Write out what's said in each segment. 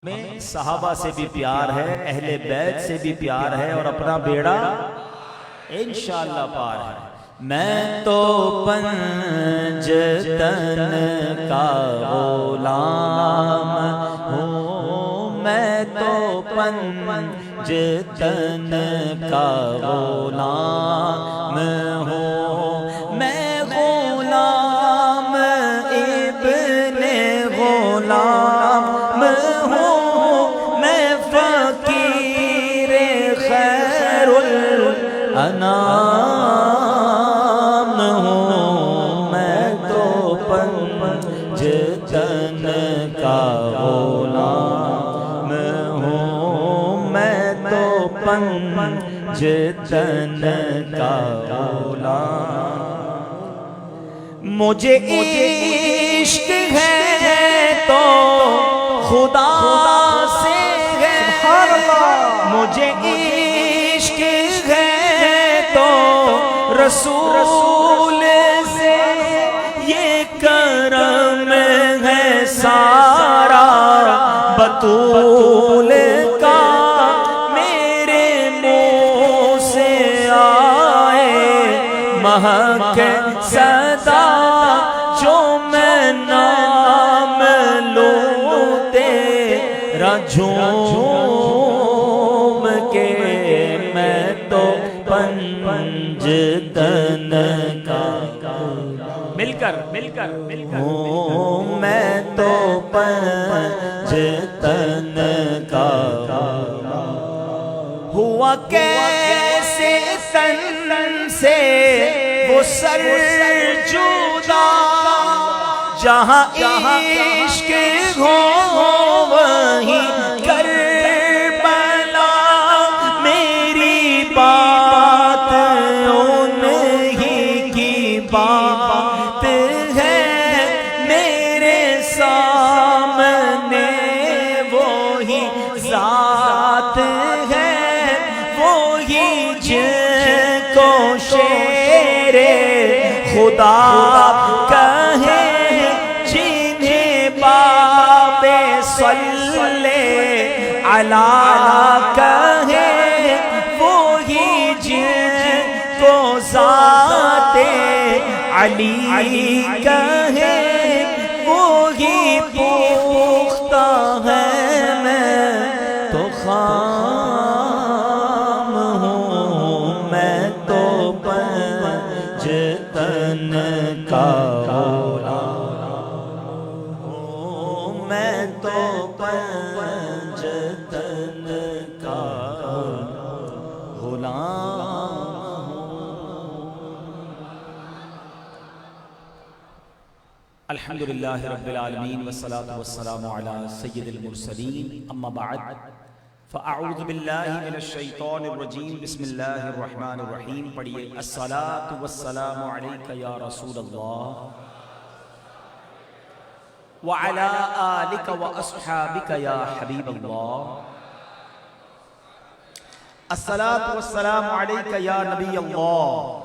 میں صحابہ سے بھی پیار ہے، اہل بیت سے بھی پیار ہے، اور اپنا بیڑا انشاءاللہ پار ہے۔ میں تو پنجتن کا غلام ہوں، میں تو پنجتن کا غلام ہوں، میں غلام ابن غلام انام ہوں، میں تو پنجتن کا غلام ہوں، میں تو پنجتن کا غلام۔ مجھے عشق ہے تو خدا سے ہے، مجھے عشق ہے تو رسول سے، یہ کرم ہے سارا بطول کا، میرے منہ سے آئے مہک صدا، جو میں نام لوں تیرا جھوم کے، میں تو پنجتن کا مل کر ہوں، میں تو پنجتن کا ہوا کیسے تن سے وہ سر جدا، جہاں عشق ہو وہیں کربلا، میری بات انہی کی بات ہے، میرے سامنے وہی ذات ہے، وہی جن کو شیر خدا کہے، جنہیں باب صلی علیہ کہے، وہی جن کو ذات علی کہے، وہی پختہ ہے، میں تو خام ہوں، میں تو پنجتن کا غلام ہوں، میں تو پنجتن کا غلام ہوں۔ الحمدللہ رب العالمین والصلاة والسلام علی سید المرسلین، اما بعد فاعوذ باللہ من الشیطان الرجیم، بسم اللہ الرحمن الرحیم۔ پڑھئے الصلاة والسلام علیک یا رسول اللہ وعلی آلک واصحابک یا حبیب اللہ، الصلاة والسلام علیک یا نبی اللہ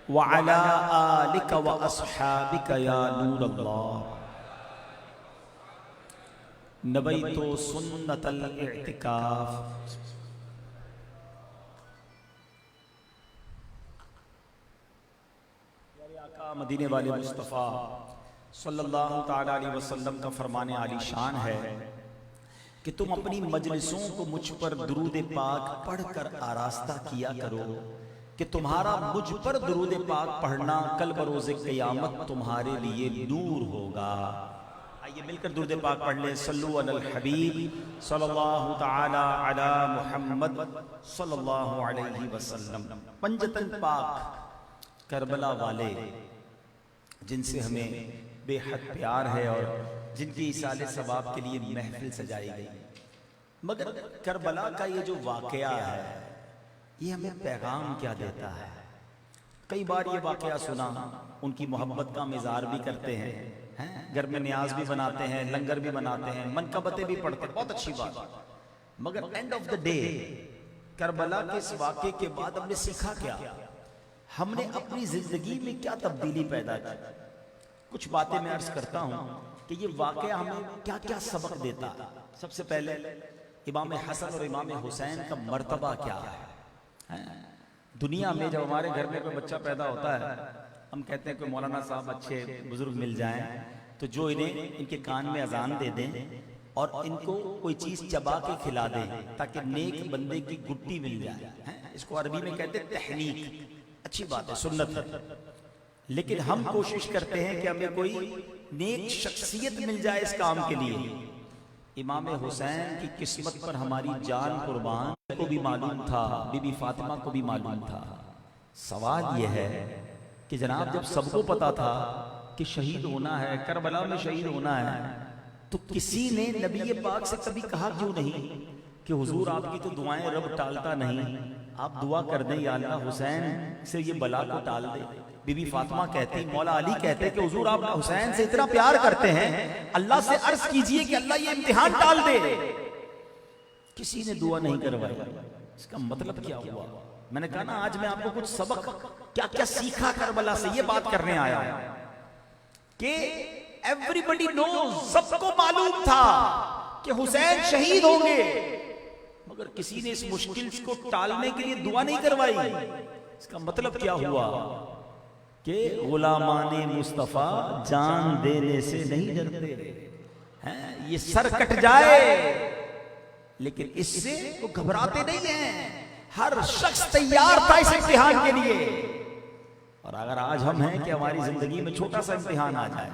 وعلی آلک واصحابک یا نور اللہ، نبیت سنت الاعتکاف۔ پیارے آقا مدینے والے مصطفیٰ صلی اللہ تعالیٰ علیہ وسلم کا فرمان عالی شان ہے کہ تم اپنی مجلسوں کو مجھ پر درود پاک پڑھ کر آراستہ کیا کرو، کہ تمہارا مجھ پر درود پاک پڑھنا کل بروز قیامت تمہارے لیے نور ہوگا۔ آئیے مل کر درود پاک پڑھ لیں، صلو علی الحبیب صلی اللہ تعالی علی محمد صلی اللہ علیہ وسلم۔ پنجتن پاک کربلا والے جن سے ہمیں بے حد پیار ہے، اور جن کی ایصال ثواب کے لیے محفل سجائی گئی، مگر کربلا کا یہ جو واقعہ ہے یہ ہمیں پیغام کیا دیتا ہے؟ کئی بار یہ واقعہ سنا، ان کی محبت کا مظہار بھی کرتے ہیں، گھر میں نیاز بھی بناتے ہیں، لنگر بھی بناتے ہیں، منقبتیں بھی پڑھتے ہیں، بہت اچھی بات، مگر and of the day Karbala کے اس واقعے کے بعد ہم نے سیکھا کیا؟ ہم نے اپنی زندگی میں کیا تبدیلی پیدا کی؟ کچھ باتیں میں عرض کرتا ہوں کہ یہ واقعہ ہمیں کیا کیا سبق دیتا ہے۔ سب سے پہلے امام حسن اور امام حسین کا مرتبہ کیا ہے۔ دنیا میں جب ہمارے گھر میں کوئی بچہ پیدا ہوتا ہے، ہم کہتے ہیں کوئی مولانا صاحب اچھے بزرگ مل جائیں تو جو انہیں ان کے کان میں اذان دے دیں اور ان کو کوئی چیز چبا کے کھلا دیں تاکہ نیک بندے کی گٹی مل جائے، اس کو عربی میں کہتے ہیں تحنیک۔ اچھی بات ہے، سنت ہے، لیکن ہم کوشش کرتے ہیں کہ ہمیں کوئی نیک شخصیت مل جائے اس کام کے لیے۔ امام حسین کی قسمت پر ہماری جان قربان کو بھی معلوم تھا، بی بی فاطمہ کو بھی معلوم تھا۔ سوال یہ ہے کہ جناب جب سب کو پتا تھا کہ شہید ہونا ہے، کربلا میں شہید ہونا ہے، تو کسی نے نبی پاک سے کبھی کہا کیوں نہیں کہ حضور آپ کی تو دعائیں رب ٹالتا نہیں، آپ دعا کر دیں یا اللہ حسین سے یہ بلا کو ٹال دے۔ بی بی فاطمہ کہتی، مولا علی کہتے کہ حضور آپ حسین سے اتنا پیار کرتے ہیں، اللہ سے عرض کیجئے کہ اللہ یہ امتحان ٹال دے۔ کسی نے دعا نہیں کروائی۔ اس کا مطلب کیا ہوا؟ میں نے کہا نا آج میں آپ کو کچھ سبق کیا کیا سیکھا کربلا سے، یہ بات کرنے آیا کہ ایوریبڈی نوز، سب کو معلوم تھا کہ حسین شہید ہوں گے، مگر کسی نے اس مشکل کو ٹالنے کے لیے دعا نہیں کروائی۔ اس کا مطلب کیا ہوا کہ غلامان مصطفیٰ جان دینے سے نہیں ڈرتے، یہ سر کٹ جائے لیکن اس سے وہ گھبراتے نہیں ہیں۔ ہر شخص تیار تھا اس امتحان کے لیے۔ اور اگر آج ہم ہیں کہ ہماری زندگی میں چھوٹا سا امتحان آ جائے،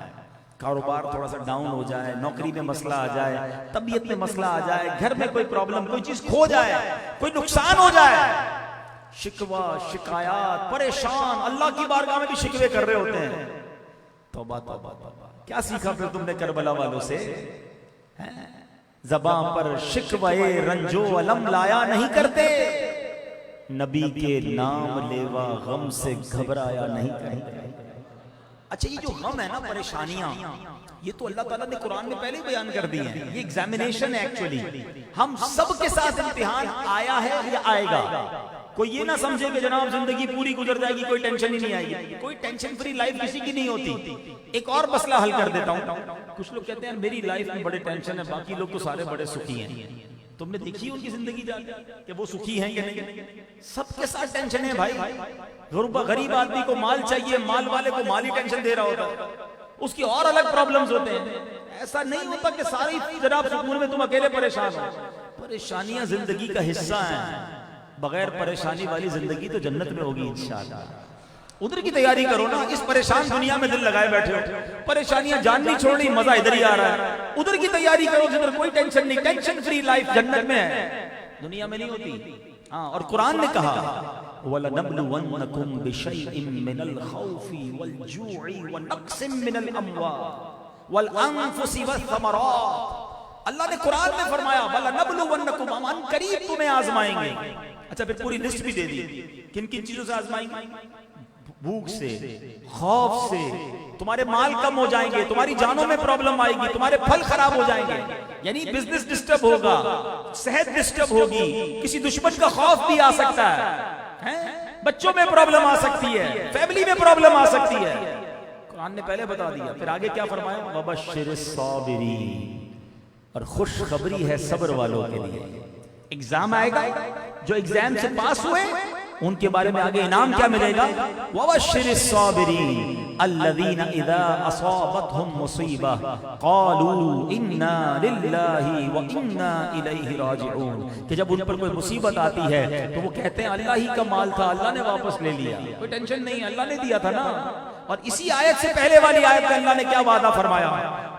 کاروبار تھوڑا سا ڈاؤن ہو جائے، نوکری میں مسئلہ آ جائے، طبیعت میں مسئلہ آ جائے، گھر میں کوئی پرابلم، کوئی چیز کھو جائے، کوئی نقصان ہو جائے، شکوہ شکایات، پریشان، اللہ کی بارگاہ میں بھی شکوے کر رہے ہوتے ہیں۔ توبہ توبہ توبہ۔ کیا سیکھا پھر تم نے کربلا والوں سے؟ زبان پر شکوے رنج و الم لایا نہیں کرتے، نبی کے نام لیوا غم سے گھبرایا نہیں کرتے۔ اچھا یہ جو غم ہے نا، پریشانیاں، یہ تو اللہ تعالیٰ نے قرآن میں پہلے بیان کر دی ہیں۔ یہ ایگزامینیشن ہے ایکچولی، ہم سب کے ساتھ امتحان آیا ہے یا آئے گا۔ کوئی یہ نہ سمجھے کہ جناب زندگی پوری گزر جائے گی، کوئی ٹینشن ہی نہیں آئے گی۔ کوئی ٹینشن فری لائف کسی کی نہیں ہوتی۔ ایک اور مسئلہ حل کر دیتا ہوں۔ کچھ لوگ کہتے ہیں میری لائف میں بڑے ٹینشن ہے، باقی لوگ تو سارے بڑے سکھی ہیں۔ تم نے دیکھی ان کی زندگی جا کہ وہ سکھی ہیں کہ نہیں؟ سب کے ساتھ ٹینشن ہے بھائی۔ غریب آدمی کو مال چاہیے، مال والے کو مالی ٹینشن دے رہا ہوتا ہے، اس کی اور الگ پرابلمز ہوتے ہیں۔ ایسا نہیں ہوتا کہ ساری جناب سکون میں تم اکیلے پریشان ہو۔ پریشانیاں زندگی کا حصہ ہیں، بغیر پریشانی والی زندگی تو جنت میں ہوگی انشاءاللہ۔ ادھر کی تیاری کرو نا، اس پریشان دنیا میں دل لگائے بیٹھے ہو، پریشانیاں جان نہیں چھوڑنی، مزہ ادھر ہی آ رہا ہے۔ ادھر کی تیاری کرو جدھر کوئی ٹینشن نہیں، ٹینشن فری لائف جنت میں ہے، دنیا میں نہیں ہوتی۔ ہاں، اور قرآن نے کہا وَلَنَبْلُوَنَّكُمْ بِشَيْءٍ مِّنَ الْخَوْفِ وَالْجُوعِ وَنَقْصٍ مِّنَ الْأَمْوَالِ وَالْأَنفُسِ وَالثَّمَرَاتِ۔ اللہ نے قرآن میں فرمایا وَلَنَبْلُوَنَّكُمْ، ہم ان قریب تمہیں آزمائیں گے۔ اچھا پھر پوری لسٹ بھی دے دی، کن کن چیزوں سے آزمائیں گے؟ بھوک سے، خوف سے، تمہارے مال کم ہو جائیں گے، تمہاری جانوں میں پرابلم آئے گی، تمہارے پھل خراب ہو جائیں گے، یعنی بزنس ڈسٹرب ہوگا، صحت ڈسٹرب ہوگی، کسی دشمن کا خوف بھی آ سکتا ہے، بچوں میں پرابلم آ سکتی ہے، فیملی میں پرابلم آ سکتی ہے۔ قرآن نے پہلے بتا دیا، پھر آگے کیا فرمایا؟ وَبَشِّرِ الصَّابِرِينَ، اور خوشخبری ہے صبر والوں کے لیے۔ ایگزام آئے گا، جو ایگزام سے پاس ہوئے ان کے بارے میں آگے انعام کیا ملے گا؟ وَبَشِّرِ الصَّابِرِينَ الَّذِينَ إِذَا أَصَابَتْهُمْ مُصِيبَةٌ قَالُوا إِنَّا لِلَّهِ وَإِنَّا إِلَيْهِ رَاجِعُونَ، کہ جب ان پر کوئی مصیبت آتی ہے تو وہ کہتے ہیں اللہ ہی کا مال تھا، اللہ نے واپس لے لیا، کوئی ٹینشن نہیں، اللہ نے دیا تھا نا۔ اور اسی آیت سے پہلے والی آیت میں اللہ نے کیا وعدہ فرمایا؟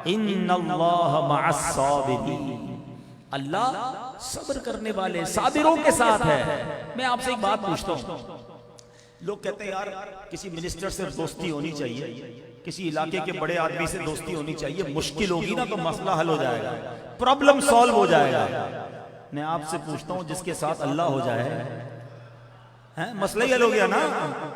إِنَّ اللَّهَ مَعَ الصَّابِرِينَ، اللہ صبر کرنے والے صابروں کے ساتھ ہے۔ میں آپ سے ایک بات پوچھتا ہوں، لوگ کہتے ہیں یار کسی منسٹر سے دوستی ہونی چاہیے، کسی علاقے کے بڑے آدمی سے دوستی ہونی چاہیے، مشکل ہوگی نا تو مسئلہ حل ہو جائے گا، پرابلم سالو ہو جائے گا۔ میں آپ سے پوچھتا ہوں جس کے ساتھ اللہ ہو جائے مسئلہ یہ ہو گیا نا،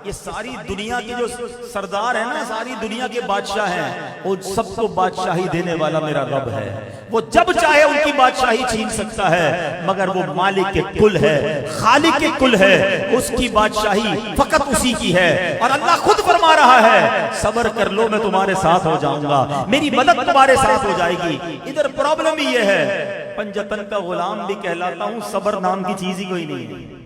یہ ساری دنیا کے جو سردار ہیں نا، ساری دنیا کے بادشاہ ہیں، وہ سب کو بادشاہی دینے والا میرا رب ہے۔ وہ جب چاہے ان کی بادشاہی چھین سکتا ہے، مگر وہ مالک کے کل ہے، خالق کے کل ہے، اس کی بادشاہی فقط اسی کی ہے۔ اور اللہ خود فرما رہا ہے صبر کر لو میں تمہارے ساتھ ہو جاؤں گا، میری مدد تمہارے ساتھ ہو جائے گی۔ ادھر پرابلم ہی یہ ہے، پنجتن کا غلام بھی کہلاتا ہوں، صبر نام کی چیز ہی کوئی نہیں ہے،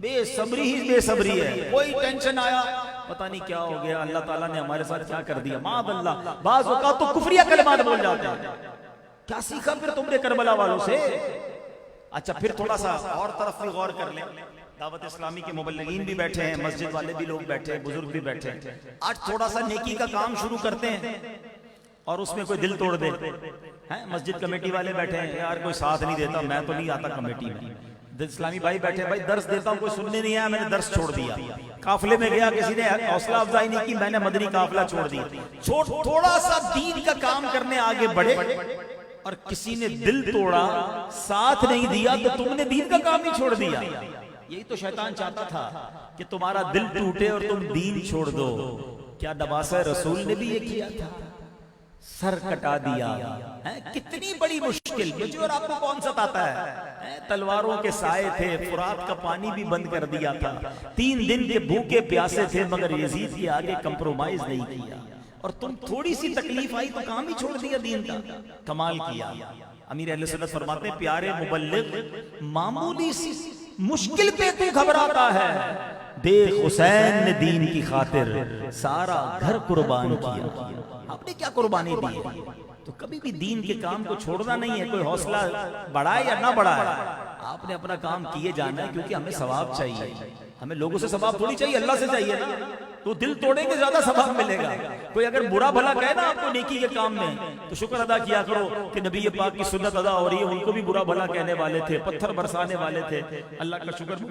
بے صبری ہی بے صبری ہے۔ کوئی ٹینشن آیا پتہ نہیں کیا ہو گیا، اللہ تعالیٰ نے ہمارے ساتھ کیا کر دیا، معاذ اللہ۔ بعض اوقات تو کفریہ کلمات بول جاتے ہیں۔ کیا سیکھا پھر تم نے کربلا والوں سے؟ اچھا پھر تھوڑا سا اور طرف بھی غور کر لیں، دعوت اسلامی کے مبلغین بھی بیٹھے ہیں، مسجد والے بھی لوگ بیٹھے ہیں، بزرگ بھی بیٹھے ہیں۔ آج تھوڑا سا نیکی کا کام شروع کرتے ہیں اور اس میں کوئی دل توڑ دے، مسجد کمیٹی والے بیٹھے ہیں، یار کوئی ساتھ نہیں دیتا، میں تو نہیں آتا کمیٹی میں۔ اسلامی بھائی بیٹھے، بھائی درس دیتا ہوں، کوئی سننے نہیں آیا، میں نے درس چھوڑ دیا۔ قافلے میں گیا، کسی نے حوصلہ افزائی نہیں کی، میں نے مدنی قافلہ چھوڑ دیا۔ تھوڑا سا دین کا کام کرنے آگے بڑھے اور کسی نے دل توڑا، ساتھ نہیں دیا، تو تم نے دین کا کام ہی چھوڑ دیا۔ یہی تو شیطان چاہتا تھا کہ تمہارا دل ٹوٹے اور تم دین چھوڑ دو۔ کیا نباسہ رسول نے بھی یہ کیا تھا، سر کٹا دیا۔ کتنی بڑی مشکل، مجھے اور آپ کو کون ستاتا ہے؟ تلواروں کے سائے تھے، فرات کا پانی بھی بند کر دیا تھا، 3 دن کے بھوکے پیاسے تھے، مگر یزید کے آگے کمپرومائز نہیں کیا۔ اور تم تھوڑی سی تکلیف آئی تو کام ہی چھوڑ دیا دین کا۔ کمال کیا۔ امیر اہل سنت فرماتے ہیں پیارے مبلغ معمولی سی مشکل پہ تو گھبراتا ہے، دیکھ حسین نے دین کی خاطر سارا گھر قربان کیا۔ آپ نے کیا قربانی دی؟ تو کبھی بھی دین کے کام کو چھوڑنا نہیں ہے، کوئی حوصلہ بڑھائے یا نہ بڑھائے، آپ نے اپنا کام کیے جانا ہے، کیونکہ ہمیں ثواب چاہیے۔ ہمیں لوگوں سے ثواب تھوڑی چاہیے، اللہ سے چاہیے۔ تو دل توڑیں گے زیادہ ثواب ملے گا۔ کوئی اگر برا بھلا کہے نا آپ کو نیکی کے کام میں، تو شکر ادا کیا کرو کہ نبی پاک کی سنت ادا ہو رہی ہے۔ ان کو بھی برا بھلا کہنے والے تھے، پتھر برسانے والے تھے، اللہ کا شکر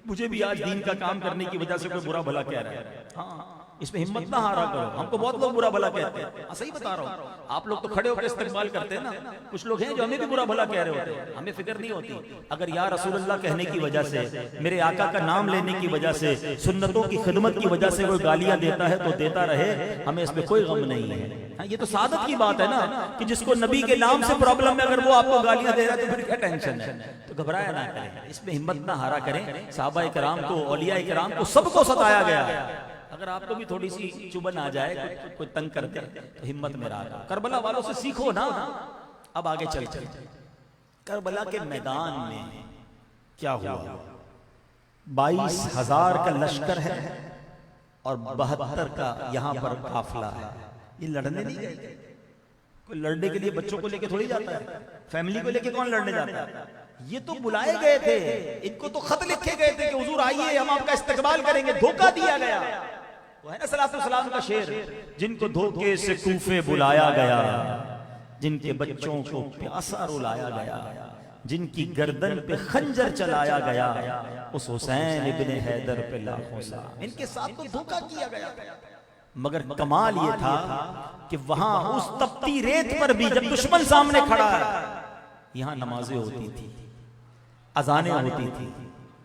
مجھے بھی آج دین کا کام کرنے کی وجہ سے کوئی برا بھلا کہہ رہا ہے۔ ہاں اس میں ہمت نہ ہارا کرو، ہم کو بہت لوگ برا بھلا کہتے ہیں، صحیح بتا رہا ہوں۔ آپ لوگ تو کھڑے ہو کے استقبال کرتے ہیں نا، کچھ لوگ ہیں جو ہمیں بھی برا بھلا کہہ رہے ہوتے ہیں، ہمیں فکر نہیں ہوتی۔ اگر یا رسول اللہ کہنے کی وجہ سے، میرے آقا کا نام لینے کی وجہ سے، سنتوں کی خدمت کی وجہ سے کوئی گالیاں دیتا ہے تو دیتا رہے، ہمیں اس میں کوئی غم نہیں ہے۔ یہ تو سعادت کی بات ہے نا کہ جس کو نبی کے نام سے پرابلم ہے، اگر وہ آپ کو گالیاں دے رہا ہے تو پھر کیا ٹینشن ہے؟ تو گھبرایا نہ کریں، اس میں ہمت نہ ہارا کریں۔ صحابہ کرام کو، اولیاء کرام کو، سب کو ستایا گیا۔ اگر آپ کو بھی تھوڑی سی چبن آ جائے، کوئی تنگ کر دے، تو ہمت میں رہا۔ کربلا والوں سے سیکھو نا۔ اب آگے چلتے ہیں، کربلا کے میدان میں کیا ہوا؟ 22,000 کا لشکر ہے اور 72 کا یہاں پر قافلہ ہے۔ یہ لڑنے نہیں گئے، کوئی لڑنے کے لیے بچوں کو لے کے تھوڑی جاتا ہے، فیملی کو لے کے کون لڑنے جاتا ہے؟ یہ تو بلائے گئے تھے، ان کو تو خط لکھے گئے تھے کہ حضور آئیے، ہم آپ کا استقبال کریں گے۔ دھوکہ دیا گیا، وہ ہے نا صلاۃ والسلام کا شعر، جن کو دھوکے سے کوفے بلایا گیا، جن کے بچوں کو پیاسا رلایا گیا، جن کی گردن پہ خنجر چلایا گیا، اس حسین ابن حیدر پہ لاکھوں سلام۔ ان کے ساتھ تو دھوکہ کیا گیا، مگر کمال یہ تھا کہ وہاں اس تپتی ریت پر بھی جب دشمن سامنے کھڑا ہے، یہاں نمازیں ہوتی تھی، اذانیں ہوتی تھی۔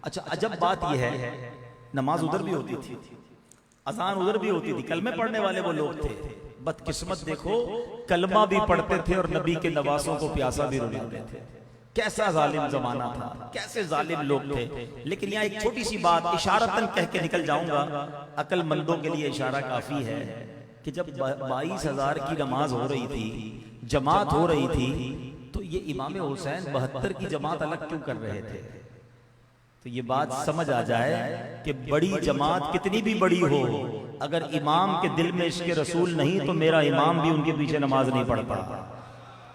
اچھا عجب بات یہ ہے، نماز ادھر بھی ہوتی تھی، اذان ادھر بھی ہوتی تھی، کلمے پڑھنے والے وہ لوگ تھے۔ بدقسمت دیکھو، کلمہ بھی پڑھتے تھے اور نبی کے نواسوں کو پیاسا بھی رلاتے تھے۔ کیسا ظالم زمانہ تھا، کیسے ظالم لوگ تھے۔ لیکن یہاں ایک چھوٹی سی بات اشارتاً کہہ کے نکل جاؤں گا، عقل مندوں کے لیے اشارہ کافی ہے، کہ جب 22,000 کی نماز ہو رہی تھی، جماعت ہو رہی تھی، تو یہ امام حسین 72 کی جماعت الگ کیوں کر رہے تھے؟ تو یہ بات سمجھ آ جائے کہ بڑی جماعت کتنی بھی بڑی ہو، اگر امام کے دل میں عشق رسول نہیں تو میرا امام بھی ان کے پیچھے نماز نہیں پڑھتا۔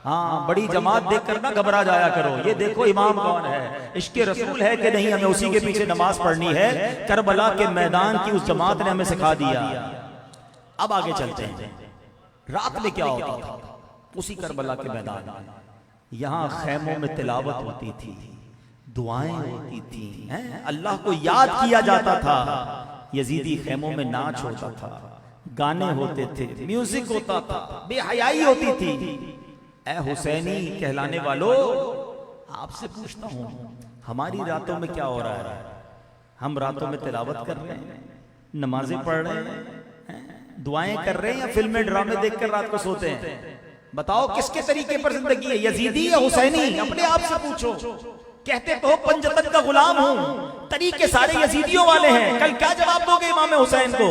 ہاں بڑی جماعت دیکھ کر نہ گھبرا جایا کرو، یہ دیکھو امام کون ہے، عشق رسول ہے کہ نہیں، ہمیں اسی کے پیچھے نماز پڑھنی ہے۔ کربلا کے میدان کی اس جماعت نے ہمیں سکھا دیا۔ اب آگے چلتے ہیں، رات میں کیا ہوتا تھا اسی کربلا کے میدان میں؟ یہاں خیموں میں تلاوت ہوتی تھی، دعائیں ہوتی تھیں، اللہ کو یاد کیا جاتا تھا۔ یزیدی خیموں میں ناچ ہوتا تھا، گانے ہوتے تھے، میوزک ہوتا تھا، بے حیائی ہوتی تھی۔ اے حسینی کہلانے والو، آپ سے پوچھتا ہوں ہماری راتوں میں کیا ہو رہا ہے؟ ہم راتوں میں تلاوت کر رہے ہیں، نمازیں پڑھ رہے ہیں، دعائیں کر رہے ہیں، یا فلمیں ڈرامے دیکھ کر رات کو سوتے ہیں؟ بتاؤ کس کے طریقے پر زندگی ہے، یزیدی یا حسینی؟ اپنے آپ سے پوچھو۔ کہتے تو پنجتن کا غلام ہوں، طریقے سارے یزیدیوں والے ہیں، کل کیا جواب دو گے امام حسین کو؟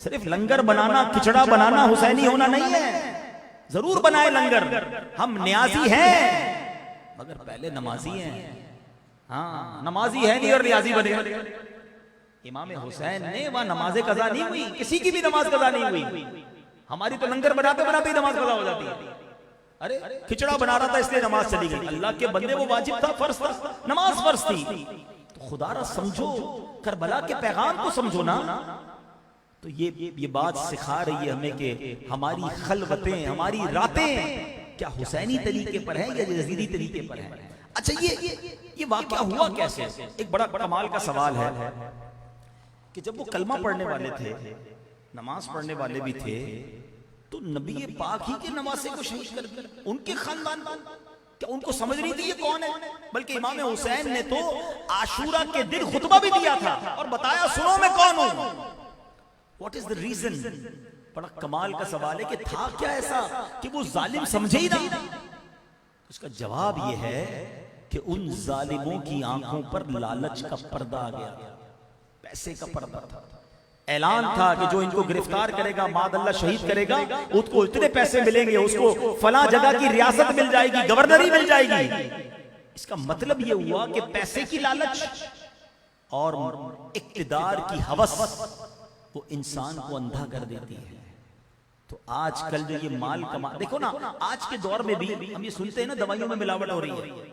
صرف لنگر بنانا، کھچڑا بنانا حسینی ہونا نہیں ہے۔ ضرور بنائے لنگر، ہم نیازی ہیں مگر پہلے نمازی ہیں۔ ہاں، نمازی ہے نہیں اور نیازی بنے۔ امام حسین نے وہاں نماز قضا نہیں ہوئی، کسی کی بھی نماز قضا نہیں ہوئی۔ ہماری تو لنگر بناتے بناتے ہی نماز قضا ہو جاتی ہے۔ ارے کھچڑا بنا رہا تھا اس لیے نماز چلی گئی۔ اللہ کے بندے، وہ واجب تھا، فرض تھا، نماز فرض تھی۔ تو خدا را سمجھو، کربلا کے پیغام کو سمجھو نا۔ تو یہ بات سکھا رہی ہے ہمیں کہ ہماری خلوتیں، ہماری راتیں کیا حسینی طریقے پر ہیں یا یزیدی طریقے پر ہیں؟ اچھا یہ واقعہ ہوا کیسے؟ ایک بڑا کمال کا سوال ہے کہ جب وہ کلمہ پڑھنے والے تھے، نماز پڑھنے والے بھی تھے، تو نبی پاک ہی کے نواسے کو شہید کر دیا، ان کے خاندان کو۔ کیا ان کو سمجھ نہیں تھی یہ کون ہے؟ بلکہ امام حسین نے تو عاشورہ کے دن خطبہ بھی دیا تھا اور بتایا سنو میں کون ہوں۔ What is the reason؟ بڑا کمال کا سوال ہے کہ تھا کیا ایسا کہ وہ ظالم سمجھے ہی نہ؟ اس کا جواب یہ ہے کہ ان ظالموں کی آنکھوں پر لالچ کا پردہ آ گیا، پیسے کا پردہ تھا۔ اعلان تھا کہ جو ان کو گرفتار کرے گا، ماد اللہ شہید کرے گا، اس کو اتنے پیسے ملیں گے، اس کو فلاں جگہ کی ریاست مل جائے گی، گورنری مل جائے گی۔ اس کا مطلب یہ ہوا کہ پیسے کی لالچ اور اقتدار کی ہوس وہ انسان کو اندھا کر دیتی ہے۔ تو آج کل جو یہ مال کما، دیکھو نا آج کے دور میں بھی ہم یہ سنتے ہیں نا دوائیوں میں ملاوٹ ہو رہی ہے،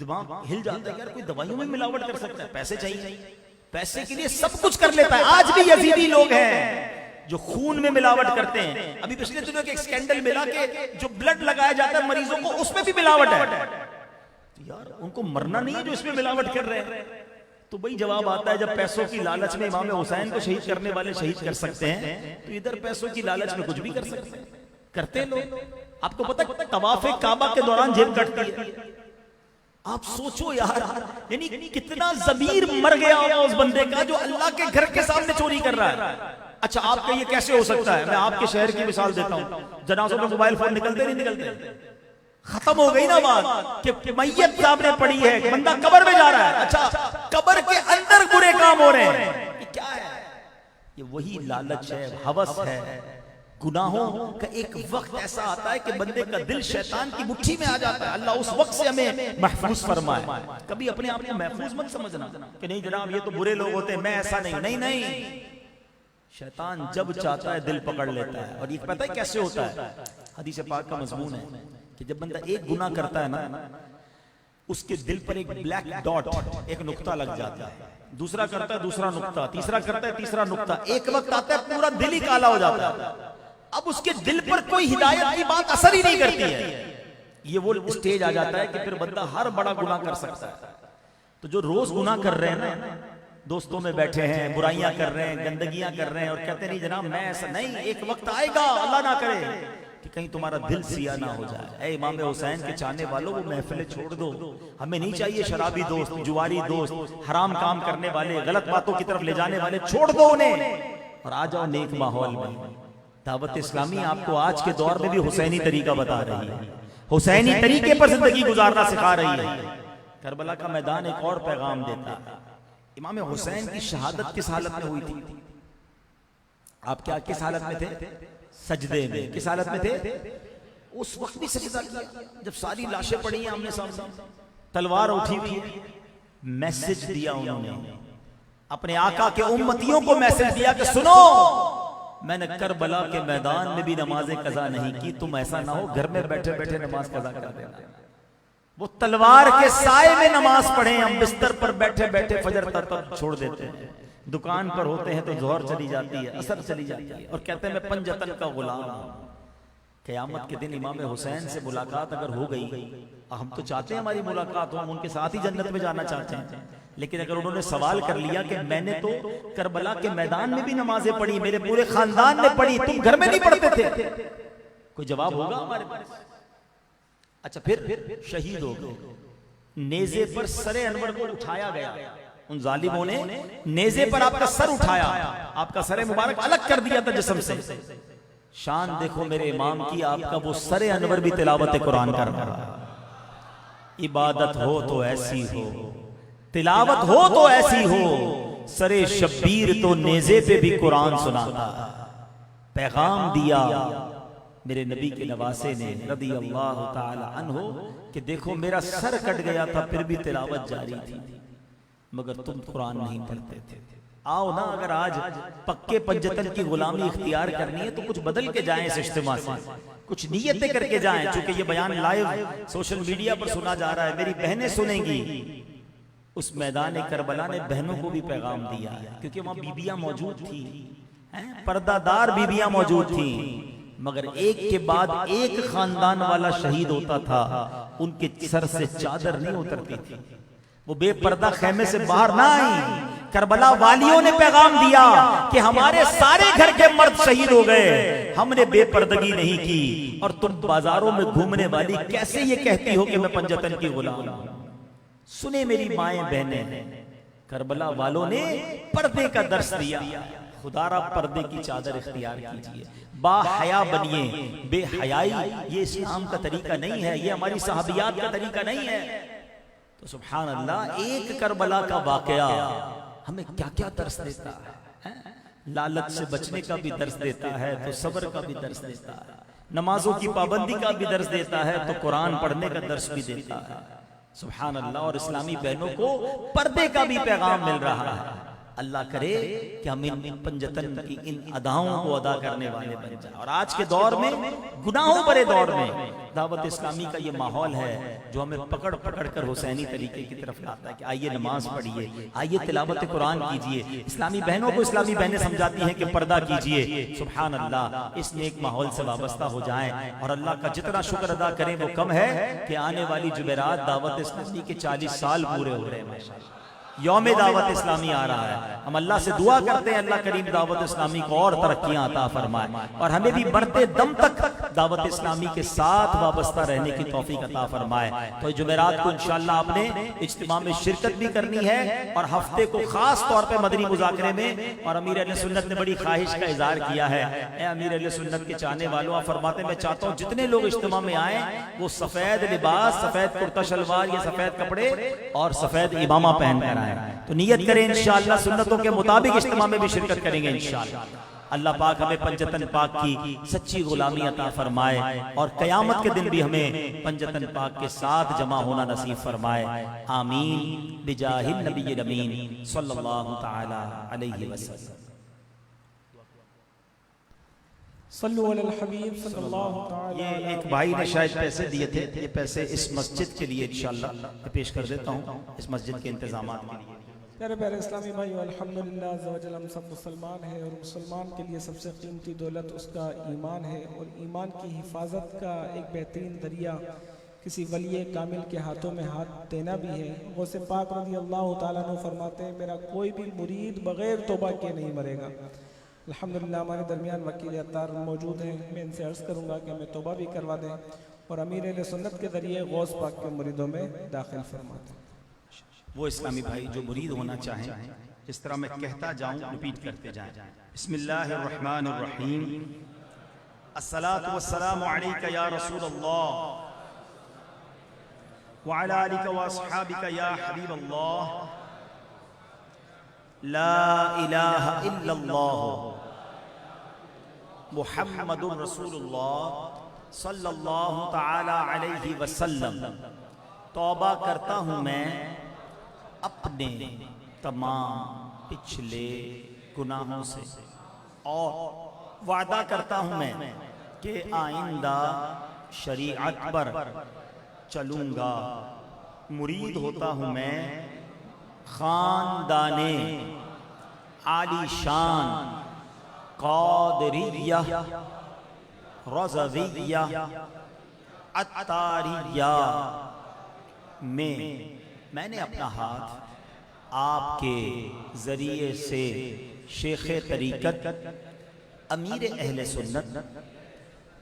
دماغ ہل جاتا ہے، یار کوئی دوائیوں میں ملاوٹ کر سکتا ہے؟ پیسے چاہیے، پیسے کے لیے سب کچھ کر لیتا ہے۔ آج بھی یزیدی لوگ ہیں جو خون میں ملاوٹ کرتے ہیں۔ ابھی پچھلے دنوں ایک سکینڈل ملا کہ جو بلڈ لگایا جاتا ہے مریضوں کو، اس میں بھی ملاوٹ ہے۔ یار ان کو مرنا نہیں ہے جو اس میں ملاوٹ کر رہے ہیں؟ تو وہی جواب آتا ہے، جب پیسوں کی لالچ میں امام حسین کو شہید کرنے والے شہید کر سکتے ہیں، تو ادھر پیسوں کی لالچ میں کچھ بھی کر سکتے ہیں، کرتے لوگ۔ آپ کو پتہ طواف کعبہ کے دوران جیب کٹتی ہے۔ آپ سوچو یار، یعنی کتنا ضمیر مر گیا ہوگا اس بندے کا جو اللہ کے گھر کے سامنے چوری کر رہا ہے۔ اچھا آپ کا یہ کیسے ہو سکتا ہے؟ میں آپ کے شہر کی مثال دیتا ہوں، جنازوں میں موبائل فون نکلتے نہیں نکلتے؟ ختم ہو گئی نا بات کہ میت سامنے پڑی ہے، بندہ قبر میں جا رہا ہے، اچھا قبر کے اندر برے کام ہو رہے ہیں۔ یہ کیا ہے؟ یہ وہی لالچ ہے، ہوس ہے۔ گناہوں کا ایک وقت ایسا آتا ہے کہ بندے کا دل شیطان کی مٹھی میں آ جاتا ہے۔ اللہ اس وقت سے ہمیں محفوظ فرمائے۔ کبھی اپنے آپ کو محفوظ مت سمجھنا کہ نہیں جناب یہ تو برے لوگ ہوتے ہیں، میں ایسا نہیں۔ نہیں نہیں، شیطان جب چاہتا ہے دل پکڑ لیتا ہے۔ اور یہ پتہ ہے کیسے ہوتا ہے؟ حدیث پاک کا مضمون ہے کہ جب بندہ ایک گناہ کرتا ہے نا، اس کے دل پر ایک بلیک ڈاٹ، ایک نقطہ لگ جاتا ہے، دوسرا کرتا ہے دوسرا نقطہ، تیسرا کرتا ہے تیسرا نقطہ، ایک وقت آتا ہے پورا دل ہی کالا ہو جاتا ہے۔ اب اس کے دل پر کوئی ہدایت کی بات اثر ہی نہیں کرتی ہے۔ یہ وہ اسٹیج آ جاتا ہے کہ پھر بندہ ہر بڑا گناہ کر سکتا ہے۔ تو جو روز گناہ کر رہے ہیں نا، دوستوں میں بیٹھے ہیں، برائیاں کر رہے ہیں، گندگیاں کر رہے ہیں، اور کہتے ہیں نہیں جناب میں ایسا نہیں، ایک وقت آئے گا اللہ نہ کرے کہ کہیں تمہارا دل سیاہ نہ ہو جائے۔ اے امام حسین کے چاہنے والوں، وہ محفلیں چھوڑ دو۔ ہمیں نہیں چاہیے شرابی دوست، جواری دوست، حرام کام کرنے والے، غلط باتوں کی طرف لے جانے والے، چھوڑ دو انہیں اور آ جاؤ نیک ماحول میں۔ دعوت اسلامی آپ کو آج کے دور میں بھی حسینی طریقہ بتا رہی ہے، حسینی طریقے پر زندگی گزارنا سکھا رہی ہے۔ کربلا کا میدان ایک اور پیغام دیتا ہے۔ امام حسین کی شہادت کس حالت میں ہوئی تھی؟ آپ کیا کس حالت میں تھے؟ سجدے میں۔ کس حالت میں تھے؟ اس وقت بھی سجدہ کیا جب ساری لاشیں پڑی ہیں آمنے سامنے، تلوار اٹھی ہوئی ہے۔ میسج دیا انہوں نے اپنے آقا کے امتیوں کو، میسج دیا کہ سنو، میں نے کربلا کے میدان میں بھی نماز قضا نہیں کی، تم ایسا نہ ہو گھر میں بیٹھے بیٹھے نماز قضا کر دینا۔ وہ تلوار کے سائے میں نماز پڑھیں، ہم بستر پر بیٹھے بیٹھے فجر تک چھوڑ دیتے ہیں، دکان پر ہوتے ہیں تو ظہر چلی جاتی ہے، عصر چلی جاتی ہے، اور کہتے ہیں میں پنجتن کا غلام ہوں۔ قیامت کے دن امام حسین سے ملاقات اگر ہو گئی، ہم تو چاہتے ہیں ہماری ملاقات ہو، ہم ان کے ساتھ ہی جنت میں جانا چاہتے ہیں، لیکن اگر انہوں نے سوال کر لیا کہ میں نے تو کربلا کے میدان میں بھی نمازیں پڑھی، میرے پورے خاندان نے پڑھی، تم گھر میں نہیں پڑھتے تھے، کوئی جواب ہوگا ہمارے پاس؟ اچھا پھر شہید ہو گئے، نیزے پر سر انور کو اٹھایا گیا، ان ظالموں نے نیزے پر آپ کا سر اٹھایا، آپ کا سر مبارک الگ کر دیا تھا جسم سے. شان دیکھو میرے امام کی، آپ کا وہ سر انور بھی تلاوت قرآن کر رہا ہے. عبادت ہو تو ایسی ہو، تلاوت ہو تو ایسی ہو، سر شبیر تو نیزے پہ بھی قرآن سناتا. پیغام دیا میرے نبی کے نواسے نے رضی اللہ تعالی عنہ کہ دیکھو میرا سر کٹ گیا تھا پھر بھی تلاوت جاری تھی، مگر تم قرآن نہیں پڑھتے تھے. آؤ نا، اگر آج پکے پنجتن کی غلامی اختیار کرنی ہے تو کچھ بدل کے جائیں اس اجتماع سے، کچھ نیتیں کر کے جائیں. چونکہ یہ بیان لائیو سوشل میڈیا پر سنا جا رہا ہے، میری بہنیں سنیں گی. اس میدان کربلا نے بہنوں کو بھی پیغام دیا ہے، کیونکہ وہاں بیبیاں موجود تھیں، پردہ دار بیبیاں موجود تھیں، مگر ایک کے بعد ایک خاندان والا شہید ہوتا تھا، ان کے سر سے چادر نہیں اترتی تھی، وہ بے پردہ خیمے سے باہر نہ آئی. کربلا والیوں نے پیغام دیا کہ ہمارے سارے گھر کے مرد شہید ہو گئے، ہم نے بے پردگی نہیں کی، اور تم بازاروں میں گھومنے والی کیسے یہ کہتی ہو کہ میں پنجتن کی غلام ہوں. سنے میری مائیں بہنیں، کربلا والوں نے پردے کا درس دیا. خدا را پردے کی چادر اختیار کیجئے، با حیا بنیے. بے حیائی یہ اسلام کا طریقہ نہیں ہے، یہ ہماری صحابیات کا طریقہ نہیں ہے. تو سبحان اللہ، ایک کربلا کا واقعہ ہمیں کیا کیا درس دیتا ہے. لالچ سے بچنے کا بھی درس دیتا ہے، تو صبر کا بھی درس دیتا ہے، نمازوں کی پابندی کا بھی درس دیتا ہے، تو قرآن پڑھنے کا درس بھی دیتا ہے. سبحان اللہ. اور اسلامی بہنوں کو پردے کا بھی پیغام مل رہا ہے. اللہ کرے کہ ہم ان پنجتن کی ان اداؤں کو ادا کرنے والے بن جائیں. اور آج کے دور میں، گناہوں بھرے دور میں، دعوت اسلامی کا یہ ماحول ہے جو ہمیں پکڑ پکڑ کر حسینی طریقے کی طرف لاتا ہے کہ آئیے نماز پڑھیے، آئیے تلاوت قرآن کیجئے. اسلامی بہنوں کو اسلامی بہنیں سمجھاتی ہیں کہ پردہ کیجئے. سبحان اللہ. اس نیک ماحول سے وابستہ ہو جائیں، اور اللہ کا جتنا شکر ادا کریں وہ کم ہے کہ آنے والی جمعرات دعوت اسلامی کے 40 سال پورے ہو رہے ہیں. یوم دعوت اسلامی آ رہا ہے. ہم اللہ سے دعا کرتے ہیں اللہ کریم دعوت اسلامی کو اور ترقیاں عطا فرمائے، اور ہمیں بھی بڑھتے دم تک دعوت اسلامی کے ساتھ وابستہ رہنے کی توفیق عطا فرمائے. تو جمعرات کو انشاءاللہ آپ نے اجتماع میں شرکت بھی کرنی ہے، اور ہفتے کو خاص طور پہ مدنی مذاکرے میں. اور امیر اہل سنت نے بڑی خواہش کا اظہار کیا ہے. اے امیر اہل سنت کے چاہنے والوں، آپ فرماتے ہیں میں چاہتا ہوں جتنے لوگ اجتماع میں آئیں وہ سفید لباس، سفید کرتا شلوار، یہ سفید کپڑے اور سفید امامہ پہن کر آئیں. تو نیت کریں انشاءاللہ سنتوں کے مطابق اجتماع میں بھی شرکت کریں گے انشاءاللہ. اللہ پاک ہمیں پنجتن پاک کی سچی غلامی عطا فرمائے، اور قیامت کے دن بھی ہمیں پنجتن پاک کے ساتھ جمع ہونا نصیب فرمائے. آمین بجاہ النبی الامین صلی اللہ تعالی علیہ وسلم. صلو علی الحبیب صلی اللہ تعالی. یہ ایک بھائی نے شاید پیسے دیے تھے، یہ پیسے اس مسجد کے لیے انشاءاللہ پیش کر دیتا ہوں، اس مسجد کے انتظامات کے لیے. پیارے پیارے اسلامی بھائیو، الحمدللہ عز و جل ہم سب مسلمان ہیں، اور مسلمان کے لیے سب سے قیمتی دولت اس کا ایمان ہے، اور ایمان کی حفاظت کا ایک بہترین ذریعہ کسی ولی کامل کے ہاتھوں میں ہاتھ دینا بھی ہے. غوث پاک رضی اللہ تعالیٰ عنہ فرماتے ہیں میرا کوئی بھی مرید بغیر توبہ کے نہیں مرے گا. الحمدللہ ہمارے درمیان وکیل عطار موجود ہیں، میں ان سے عرض کروں گا کہ ہمیں توبہ بھی کروا دیں، اور امیر اہل سنت کے ذریعے غوث پاک کے مریدوں میں داخل فرما دیں. وہ اسلامی بھائی جو مرید ہونا چاہیں، جس طرح میں کہتا جاؤں ریپیٹ کرتے جائیں. بسم اللہ الرحمن الرحیم. الصلاۃ والسلام علیک یا رسول اللہ وعلی آلک واصحابک یا حبیب اللہ. لا الہ الا اللہ محمد رسول اللہ صلی اللہ تعالی علیہ وسلم. توبہ کرتا ہوں میں اپنے تمام پچھلے گناہوں سے، اور وعدہ کرتا ہوں میں کہ آئندہ شریعت پر چلوں گا. مرید ہوتا ہوں میں خاندان عالی شان قادریہ، رضویہ، عطاریہ میں نے اپنا ہاتھ آپ کے ذریعے سے شیخ طریقت امیر اہل سنت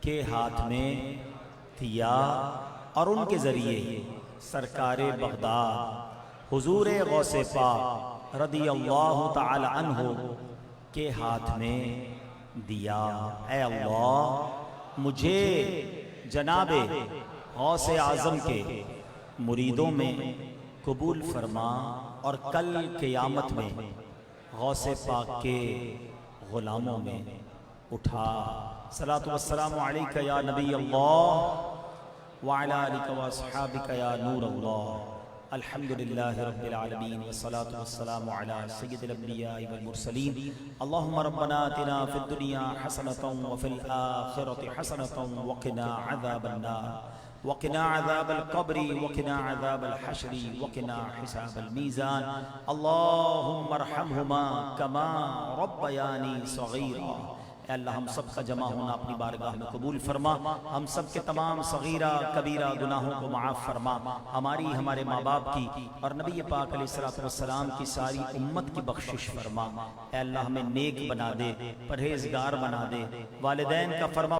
کے ہاتھ میں دیا، اور ان کے ذریعے سرکار بغداد حضور غوث پاک رضی اللہ تعالی عنہ کے ہاتھ میں دیا۔ اے اللہ مجھے جناب غوث اعظم کے مریدوں میں قبول فرما اور کل قیامت میں غوث پاک کے غلاموں میں اٹھا۔ صلاۃ والسلام علیک یا نبی اللہ وعلی آلک واصحابک یا نور اللہ۔ الحمدللہ رب العالمین والصلاة والسلام علی سید الانبیاء والمرسلین۔ اللہم ربنا آتنا فی الدنیا حسنۃ وفی الآخرۃ حسنۃ وقنا عذاب النار وقنا عذاب القبر وقنا عذاب الحشر وقنا حساب الميزان اللهم ارحمهما كما ربياني صغيرا۔ اے اللہ ہم سب کا جمع ہونا اپنی بارگاہ میں قبول فرما، ہم سب کے تمام صغیرہ کبیرہ گناہوں کو معاف فرما، ہماری ہمارے ماں باپ کی اور نبی پاک علیہ الصلوۃ والسلام کی ساری امت کی بخشش فرما۔ اے اللہ ہمیں نیک بنا دے، پرہیزگار بنا دے، والدین کا فرما